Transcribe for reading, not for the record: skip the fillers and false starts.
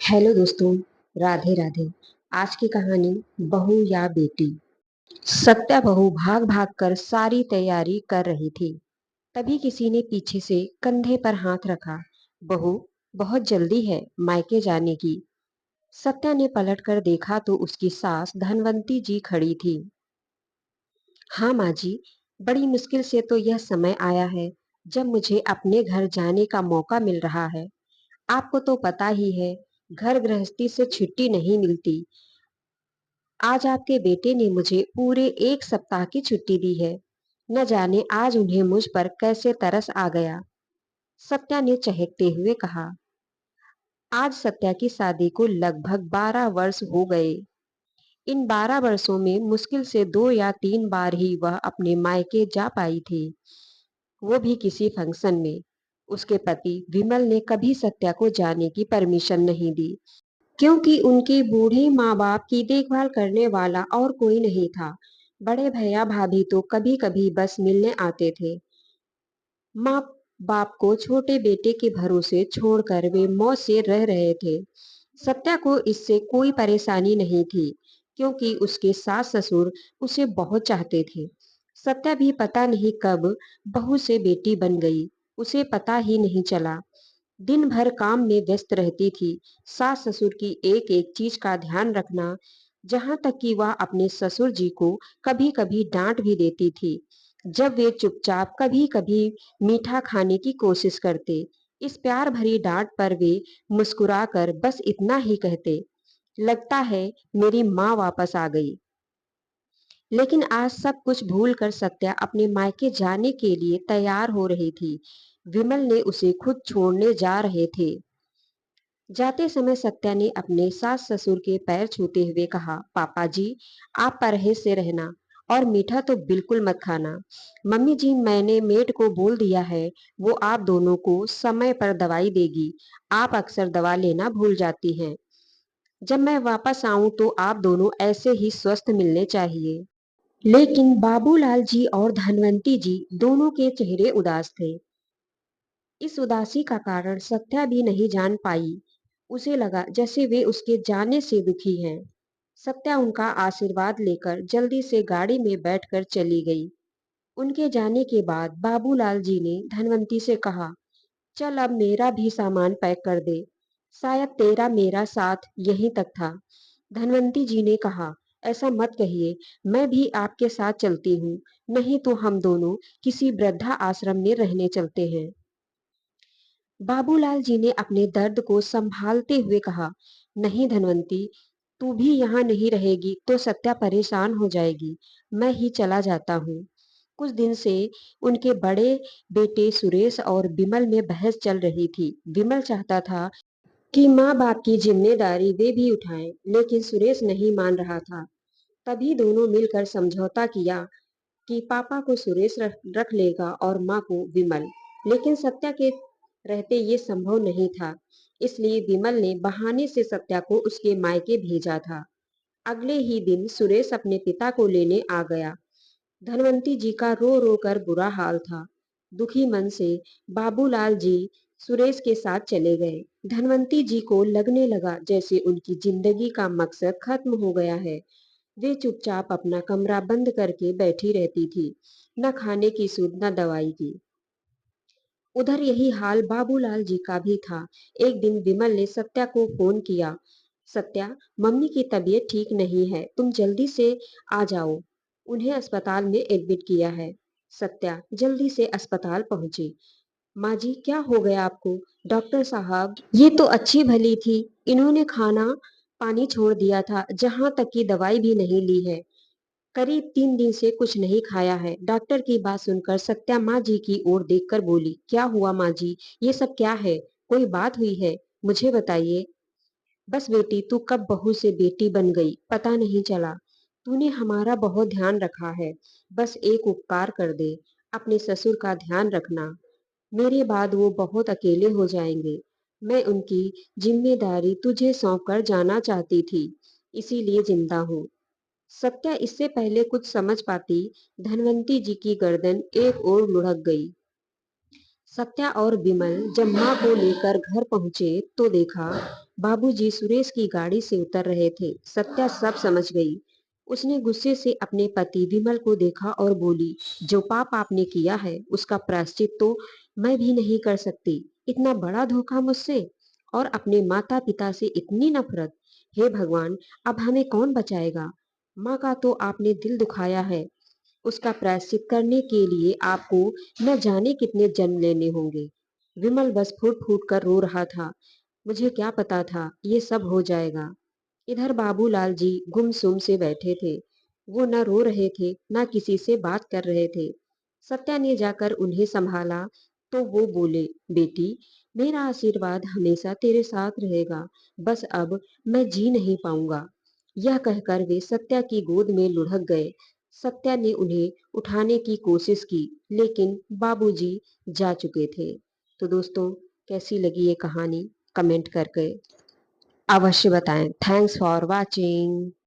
Hello दोस्तों, राधे राधे। आज की कहानी बहू या बेटी। सत्या बहू भाग भाग कर सारी तैयारी कर रही थी। तभी किसी ने पीछे से कंधे पर हाथ रखा। बहू, बहुत जल्दी है मायके जाने की। सत्या ने पलट कर देखा तो उसकी सास धनवंती जी खड़ी थी। हाँ माँ जी, बड़ी मुश्किल से तो यह समय आया है जब मुझे अपने घर जाने का मौका मिल रहा है। आपको तो पता ही है, घर गृहस्थी से छुट्टी नहीं मिलती। आज आपके बेटे ने मुझे पूरे 1 सप्ताह की छुट्टी दी है। न जाने आज उन्हें मुझ पर कैसे तरस आ गया। सत्या ने चहकते हुए कहा। आज सत्या की शादी को लगभग 12 वर्ष हो गए। इन 12 वर्षों में मुश्किल से 2 या 3 बार ही वह अपने मायके जा पाई थी, वो भी किसी फंक्शन में। उसके पति विमल ने कभी सत्या को जाने की परमिशन नहीं दी, क्योंकि उनके बूढ़े माँ बाप की देखभाल करने वाला और कोई नहीं था। बड़े भैया भाभी तो कभी कभी बस मिलने आते थे। माँ बाप को छोटे बेटे के भरोसे छोड़कर वे मौज से रह रहे थे। सत्या को इससे कोई परेशानी नहीं थी, क्योंकि उसके सास ससुर उसे बहुत चाहते थे। सत्या भी पता नहीं कब बहू से बेटी बन गई, उसे पता ही नहीं चला। दिन भर काम में व्यस्त रहती थी। सास ससुर की एक एक चीज का ध्यान रखना, जहां तक कि वह अपने ससुर जी को कभी कभी डांट भी देती थी जब वे चुपचाप कभी कभी मीठा खाने की कोशिश करते। इस प्यार भरी डांट पर वे मुस्कुराकर बस इतना ही कहते, लगता है मेरी माँ वापस आ गई। लेकिन आज सब कुछ भूल कर सत्या अपने मायके जाने के लिए तैयार हो रही थी। विमल ने उसे खुद छोड़ने जा रहे थे। जाते समय सत्या ने अपने सास ससुर के पैर छूते हुए कहा, पापा जी, आप परहेज से रहना और मीठा तो बिल्कुल मत खाना। मम्मी जी, मैंने मेड को बोल दिया है, वो आप दोनों को समय पर दवाई देगी। आप अक्सर दवा लेना भूल जाती हैं। जब मैं वापस आऊं तो आप दोनों ऐसे ही स्वस्थ मिलने चाहिए। लेकिन बाबूलाल जी और धनवंती जी दोनों के चेहरे उदास थे। इस उदासी का कारण सत्या भी नहीं जान पाई। उसे लगा जैसे वे उसके जाने से दुखी हैं। सत्या उनका आशीर्वाद लेकर जल्दी से गाड़ी में बैठकर चली गई। उनके जाने के बाद बाबूलाल जी ने धनवंती से कहा, चल अब मेरा भी सामान पैक कर दे। शायद तेरा मेरा साथ यहीं तक था। धनवंती जी ने कहा, ऐसा मत कहिए, मैं भी आपके साथ चलती हूँ। नहीं तो हम दोनों किसी वृद्धा आश्रम में रहने चलते हैं। बाबूलाल जी ने अपने दर्द को संभालते हुए कहा, नहीं धनवंती, तू भी यहाँ नहीं रहेगी तो सत्या परेशान हो जाएगी। मैं ही चला जाता हूँ। कुछ दिन से उनके बड़े बेटे सुरेश और विमल में बहस चल रही थी। विमल चाहता था कि माँ बाप की जिम्मेदारी वे भी उठाएं, लेकिन सुरेश नहीं मान रहा था। तभी दोनों मिलकर समझौता किया कि पापा को सुरेश रख लेगा और माँ को विमल। लेकिन सत्या के रहते ये संभव नहीं था, इसलिए विमल ने बहाने से सत्या को उसके मायके भेजा था। अगले ही दिन सुरेश अपने पिता को लेने आ गया। धनवंती जी का रो रो कर बुरा हाल था। दुखी मन से बाबूलाल जी सुरेश के साथ चले गए। धनवंती जी को लगने लगा जैसे उनकी जिंदगी का मकसद खत्म हो गया है। वे चुपचाप अपना कमरा बंद करके बैठी रहती थी, न खाने की सुध न दवाई की। उधर यही हाल बाबूलाल जी का भी था। एक दिन विमल ने सत्या को फोन किया, सत्या, मम्मी की तबीयत ठीक नहीं है, तुम जल्दी से आ जाओ। उन्हें अस्पताल में एडमिट किया है। सत्या जल्दी से अस्पताल पहुंची। माँ जी, क्या हो गया आपको? डॉक्टर साहब, ये तो अच्छी भली थी, इन्होंने खाना पानी छोड़ दिया था, जहां तक की दवाई भी नहीं ली है। करीब 3 दिन से कुछ नहीं खाया है। डॉक्टर की बात सुनकर सत्या माँ जी की ओर देखकर बोली, क्या हुआ माँ जी, ये सब क्या है? कोई बात हुई है? मुझे बताइए। बस बेटी, तू कब बहू से बेटी बन गई पता नहीं चला। तूने हमारा बहुत ध्यान रखा है। बस एक उपकार कर दे, अपने ससुर का ध्यान रखना। मेरे बाद वो बहुत अकेले हो जाएंगे। मैं उनकी जिम्मेदारी तुझे सौंप कर जाना चाहती थी, इसीलिए जिंदा हूँ। सत्या इससे पहले कुछ समझ पाती, धनवंती जी की गर्दन एक ओर लुढ़क गई। सत्या और विमल जब माँ को लेकर घर पहुंचे तो देखा बाबूजी सुरेश की गाड़ी से उतर रहे थे। सत्या सब समझ गई। उसने गुस्से से अपने पति विमल को देखा और बोली, जो पाप आपने किया है उसका प्रायश्चित तो मैं भी नहीं कर सकती। इतना बड़ा धोखा मुझसे और अपने माता पिता से इतनी नफरत। हे भगवान, अब हमें कौन बचाएगा? माँ का तो आपने दिल दुखाया है, उसका प्रायश्चित करने के लिए आपको न जाने कितने जन्म लेने होंगे। विमल बस फूट फूट कर रो रहा था। मुझे क्या पता था ये सब हो जाएगा। इधर बाबूलाल जी गुमसुम से बैठे थे। वो न रो रहे थे न किसी से बात कर रहे थे। सत्या ने जाकर उन्हें संभाला तो वो बोले, बेटी, मेरा आशीर्वाद हमेशा तेरे साथ रहेगा। बस अब मैं जी नहीं पाऊंगा। यह कहकर वे सत्या की गोद में लुढ़क गए। सत्या ने उन्हें उठाने की कोशिश की, लेकिन बाबूजी जा चुके थे। तो दोस्तों, कैसी लगी ये कहानी? कमेंट करके अवश्य बताएं। Thanks for watching.